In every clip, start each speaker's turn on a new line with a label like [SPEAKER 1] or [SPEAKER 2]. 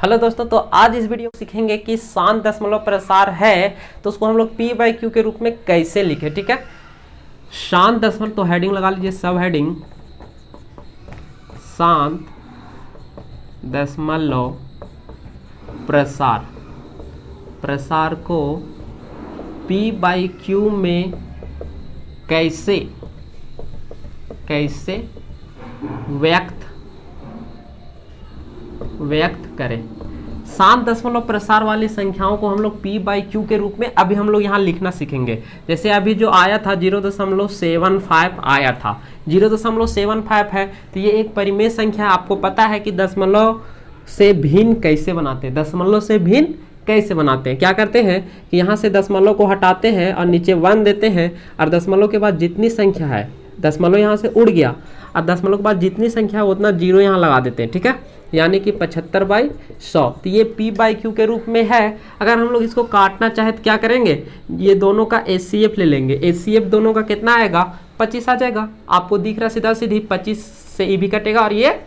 [SPEAKER 1] Hello दोस्तों, तो आज इस वीडियो में सीखेंगे कि शांत दशमलव प्रसार है तो उसको हम लोग P बाई क्यू के रूप में कैसे लिखे। ठीक है, शांत दशमलव, तो हेडिंग लगा लीजिए, सब हेडिंग शांत दशमलव प्रसार। प्रसार को P बाई क्यू में कैसे व्यक्त करें। शांत दशमलव प्रसार वाली संख्याओं को हम लोग P बाई क्यू के रूप में अभी हम लोग यहाँ लिखना सीखेंगे। जैसे अभी जो आया था 0.75 आया था, 0.75 है तो ये एक परिमेय संख्या है। आपको पता है कि दशमलव से भिन्न कैसे बनाते हैं। दशमलव से भिन्न कैसे बनाते हैं, क्या करते हैं कि यहाँ से दशमलव को हटाते हैं और नीचे 1 देते हैं, और दशमलव के बाद जितनी संख्या है, दशमलव यहाँ से उड़ गया और दशमलव के बाद जितनी संख्या है उतना जीरो यहाँ लगा देते हैं। ठीक है, यानी कि 75/100। तो ये P बाई क्यू के रूप में है। अगर हम लोग इसको काटना चाहे तो क्या करेंगे, ये दोनों का HCF ले लेंगे। HCF दोनों का कितना आएगा, 25 आ जाएगा। आपको दिख रहा सीधा सीधी 25 से E भी कटेगा और ये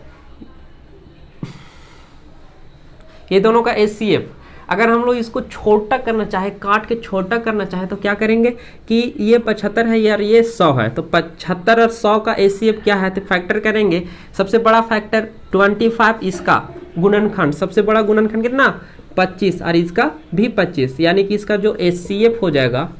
[SPEAKER 1] दोनों का HCF। अगर हम लोग इसको छोटा करना चाहे, काट के छोटा करना चाहे तो क्या करेंगे कि ये 75 है यार, ये 100 है, तो 75 और 100 का HCF क्या है तो फैक्टर करेंगे। सबसे बड़ा फैक्टर 25, इसका गुणनखंड, सबसे बड़ा गुणनखंड कितना 25 और इसका भी 25, यानी कि इसका जो HCF हो जाएगा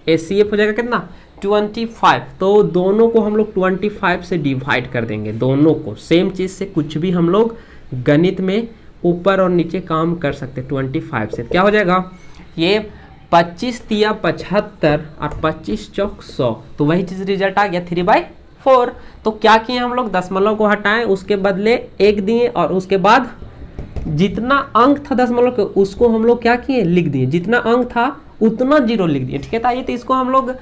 [SPEAKER 1] कितना 25। तो दोनों को हम लोग 25 से डिवाइड कर देंगे, दोनों को। सेम चीज़ से कुछ भी हम लोग गणित में ऊपर और नीचे काम कर सकते हैं। 25 से क्या हो जाएगा, ये 25 तिया 75 और 25 चौक 100, तो वही चीज़ रिजल्ट आ गया 3/4। तो क्या किए हम लोग, दशमलव को हटाएं, उसके बदले 1 दिए और उसके बाद जितना अंक था दशमलव के उसको हम लोग क्या किए, लिख दिए। जितना अंक था उतना जीरो लिख दिए। ठीक है, आइए तो इसको हम लोग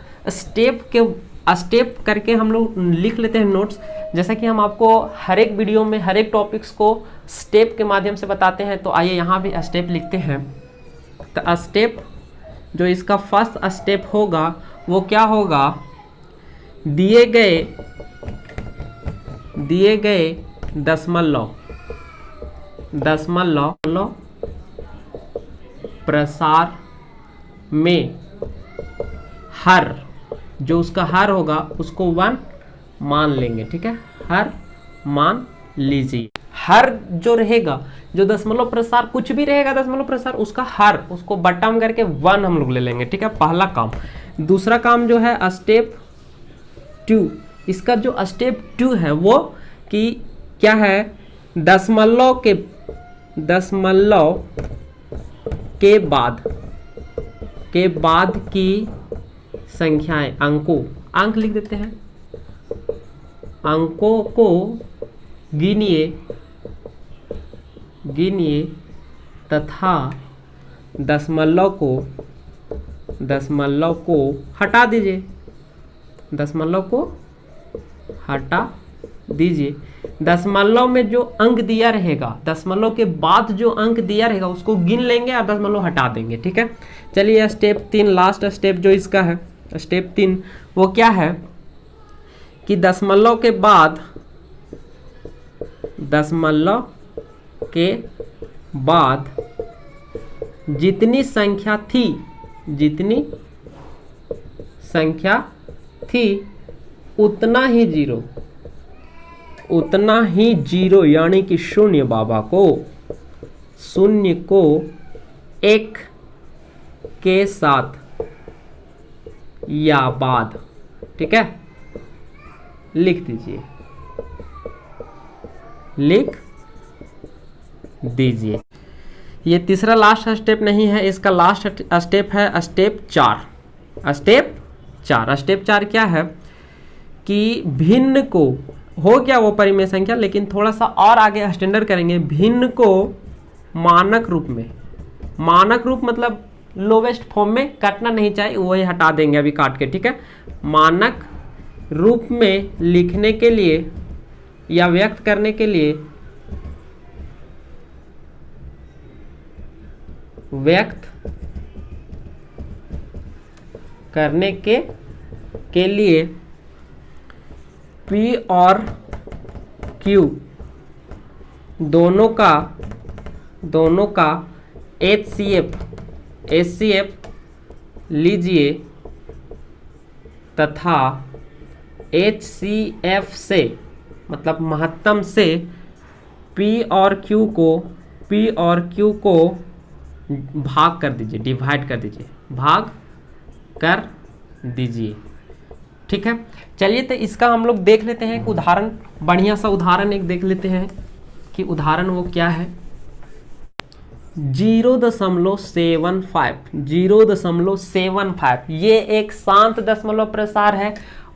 [SPEAKER 1] स्टेप करके हम लोग लिख लेते हैं नोट्स। जैसा कि हम आपको हर एक वीडियो में हर एक टॉपिक्स को स्टेप के माध्यम से बताते हैं, तो आइए यहाँ भी स्टेप लिखते हैं। तो स्टेप जो इसका फर्स्ट स्टेप होगा वो क्या होगा, दिए गए दशमलव प्रसार में हर, जो उसका हर होगा उसको 1 मान लेंगे। ठीक है, हर मान लीजिए। हर जो रहेगा, जो दशमलव प्रसार कुछ भी रहेगा दशमलव प्रसार, उसका हर, उसको बट्टा में करके 1 हम लोग ले लेंगे। ठीक है, पहला काम। दूसरा काम जो है स्टेप 2, इसका जो स्टेप 2 है वो कि क्या है, दशमलव के बाद की संख्याएं, अंक लिख देते हैं। अंकों को गिनिए तथा दशमलव को हटा दीजिए। दशमलव में जो अंक दिया रहेगा, दशमलव के बाद जो अंक दिया रहेगा उसको गिन लेंगे और दशमलव हटा देंगे। ठीक है, चलिए स्टेप 3, लास्ट स्टेप जो इसका है, स्टेप 3 वो क्या है कि दशमलव के बाद जितनी संख्या थी उतना ही जीरो, यानी कि शून्य को 1 के साथ या बाद, ठीक है, लिख दीजिए। ये तीसरा लास्ट स्टेप नहीं है, इसका लास्ट स्टेप है स्टेप 4। स्टेप 4 क्या है कि भिन्न को, हो गया वो परिमेय संख्या, लेकिन थोड़ा सा और आगे स्टैंडर्ड करेंगे। भिन्न को मानक रूप मतलब लोवेस्ट फॉर्म में काटना नहीं चाहिए, वही हटा देंगे अभी काट के। ठीक है, मानक रूप में लिखने के लिए या व्यक्त करने के लिए P और Q दोनों का दोनों का HCF लीजिए तथा HCF से मतलब महत्तम से P और Q को भाग कर दीजिए, डिवाइड कर दीजिए, भाग कर दीजिए। ठीक है, चलिए तो इसका हम लोग देख लेते हैं एक उदाहरण, बढ़िया सा उदाहरण एक देख लेते हैं कि उदाहरण वो क्या है। 0.75 ये एक शांत दशमलव प्रसार है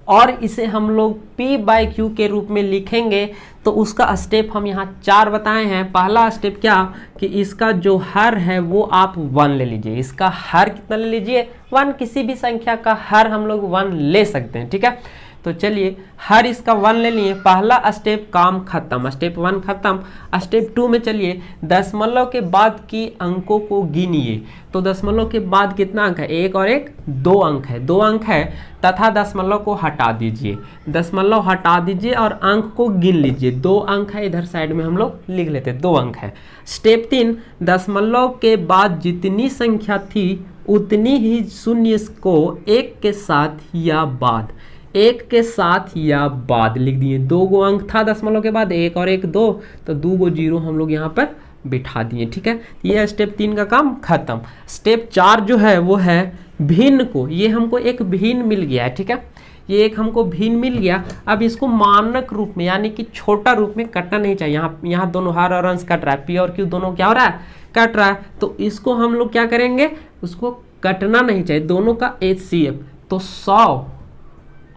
[SPEAKER 1] और इसे हम लोग P/Q के रूप में लिखेंगे। तो उसका स्टेप हम यहाँ 4 बताए हैं। पहला स्टेप क्या कि इसका जो हर है वो आप 1 ले लीजिए। इसका हर कितना ले लीजिए? 1। किसी भी संख्या का हर हम लोग 1 ले सकते हैं। ठीक है, तो चलिए हर इसका 1 ले लिए, पहला स्टेप काम खत्म, स्टेप 1 खत्म। स्टेप 2 में चलिए दशमलव के बाद की अंकों को गिनिए। तो दशमलव के बाद कितना अंक है? 1 और 1 2 अंक है, 2 अंक है तथा दशमलव को हटा दीजिए, दशमलव हटा दीजिए और अंक को गिन लीजिए। 2 अंक है, इधर साइड में हम लोग लिख लेते हैं 2 अंक है। स्टेप 3 दशमलव के बाद जितनी संख्या थी उतनी ही शून्य को एक के साथ या बाद, एक के साथ या बाद लिख दिए। 2 गो अंक था दशमलव के बाद, 1 और 1 2, तो 2 गो जीरो हम लोग यहाँ पर बिठा दिए। ठीक है, ये स्टेप 3 का काम खत्म। स्टेप 4 जो है वो है भिन्न को, ये हमको एक भिन्न मिल गया है। ठीक है, ये एक हमको भिन्न मिल गया। अब इसको मानक रूप में यानी कि छोटा रूप में कटना नहीं चाहिए। यहाँ दोनों हर और अंश कट रहा है, P और Q दोनों क्या हो रहा है? कट रहा है। तो इसको हम लोग क्या करेंगे? उसको कटना नहीं चाहिए, दोनों का HCF। तो 100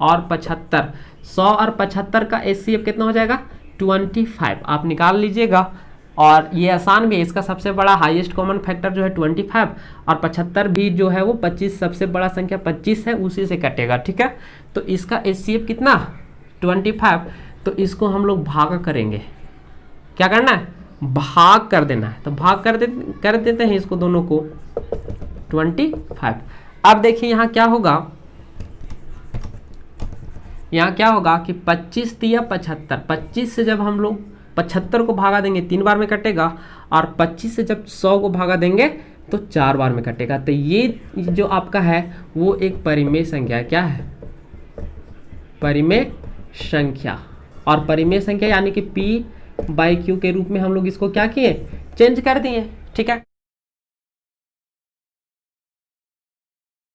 [SPEAKER 1] और 75, 100 और 75 का HCF कितना हो जाएगा? 25। आप निकाल लीजिएगा और ये आसान भी है। इसका सबसे बड़ा हाईएस्ट कॉमन फैक्टर जो है 25 और 75 भी जो है वो 25, सबसे बड़ा संख्या 25 है, उसी से कटेगा। ठीक है, तो इसका HCF कितना? 25। तो इसको हम लोग भाग करेंगे। क्या करना है? भाग कर देना है। तो भाग कर देते हैं इसको दोनों को 25। अब देखिए यहाँ क्या होगा, यहाँ क्या होगा कि 25 या 75, 25 से जब हम लोग 75 को भागा देंगे 3 बार में कटेगा और 25 से जब 100 को भागा देंगे तो 4 बार में कटेगा। तो ये जो आपका है वो एक परिमेय संख्या है। क्या है? परिमेय संख्या। और परिमेय संख्या यानी कि P/Q के रूप में हम लोग इसको क्या किए? चेंज कर दिए। ठीक है।